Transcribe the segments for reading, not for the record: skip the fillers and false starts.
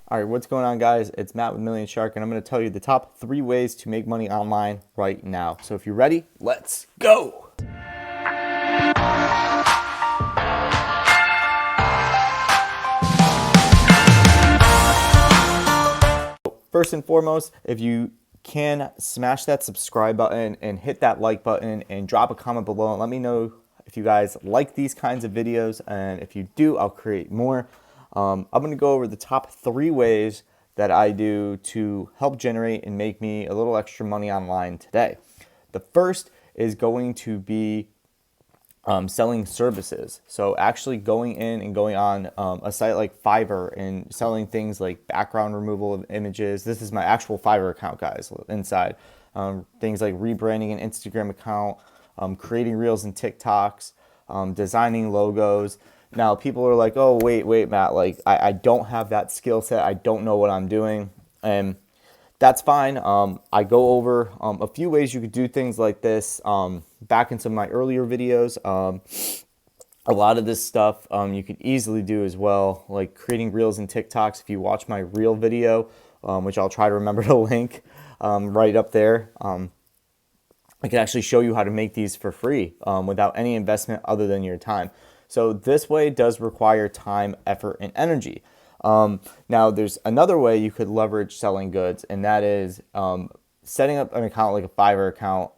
All right, what's going on, guys? It's Matt with Million Shark, and I'm going to tell you the top 3 ways to make money online right now. So if you're ready, let's go. First and foremost, if you can smash that subscribe button and hit that like button and drop a comment below and let me know if you guys like these kinds of videos, and if you do, I'll create more. I'm going to go over the top 3 ways that I do to help generate and make me a little extra money online today. The first is going to be selling services. So actually going in and going on a site like Fiverr and selling things like background removal of images. This is my actual Fiverr account, guys, inside. Things like rebranding an Instagram account, creating reels and TikToks, designing logos. Now people are like, oh, wait, Matt, like I don't have that skill set. I don't know what I'm doing. And that's fine. I go over a few ways you could do things like this back in some of my earlier videos. A lot of this stuff you could easily do as well, like creating reels and TikToks. If you watch my reel video, which I'll try to remember to link right up there, I can actually show you how to make these for free without any investment other than your time. So this way does require time, effort, and energy. Now there's another way you could leverage selling goods, and that is setting up an account like a Fiverr account,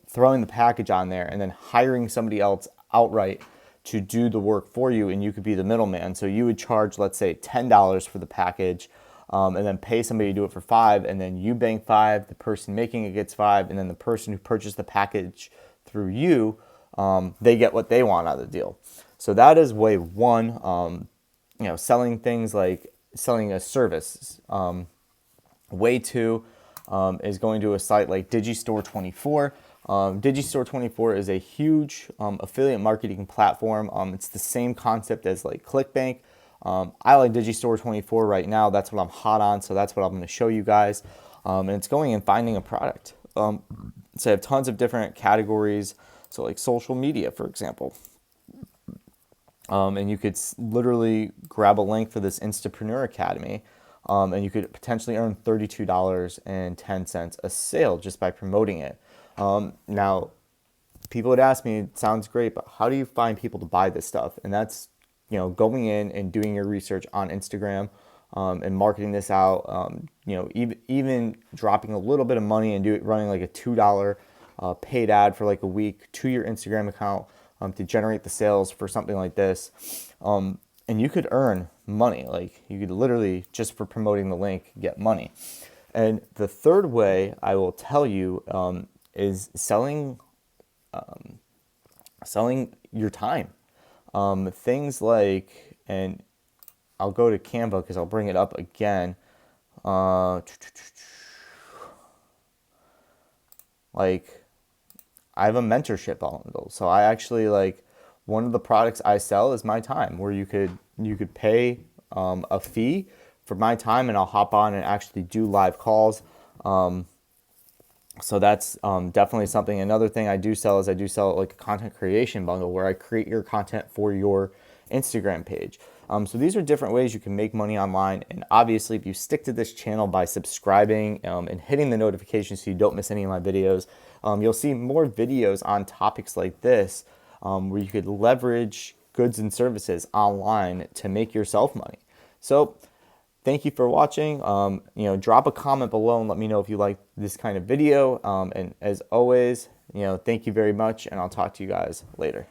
throwing the package on there, and then hiring somebody else outright to do the work for you, and you could be the middleman. So you would charge, let's say, $10 for the package, and then pay somebody to do it for $5, and then you bank $5, the person making it gets $5, and then the person who purchased the package through you, they get what they want out of the deal. So that is way one. Selling things like selling a service. Way 2 is going to a site like Digistore24. Digistore24 is a huge affiliate marketing platform. It's the same concept as like ClickBank. I like Digistore24 right now. That's what I'm hot on, so that's what I'm going to show you guys. And it's going and finding a product. So I have tons of different categories. So like social media, for example. And you could literally grab a link for this Entrepreneur Academy, and you could potentially earn $32.10 a sale just by promoting it. Now, people would ask me, it sounds great, but how do you find people to buy this stuff? And that's, going in and doing your research on Instagram and marketing this out. Even dropping a little bit of money and running like a $2 paid ad for like a week to your Instagram account. To generate the sales for something like this. And you could earn money. Like you could literally, just for promoting the link, get money. And the third way I will tell you is selling your time. Things like, and I'll go to Canva because I'll bring it up again. Like, I have a mentorship bundle. So I actually, like, one of the products I sell is my time, where you could pay a fee for my time, and I'll hop on and actually do live calls. So that's definitely something. Another thing I do sell like a content creation bundle, where I create your content for your Instagram page. So these are different ways you can make money online. And obviously, if you stick to this channel by subscribing and hitting the notifications so you don't miss any of my videos, you'll see more videos on topics like this, where you could leverage goods and services online to make yourself money. So thank you for watching. Drop a comment below and let me know if you like this kind of video. And as always, thank you very much, and I'll talk to you guys later.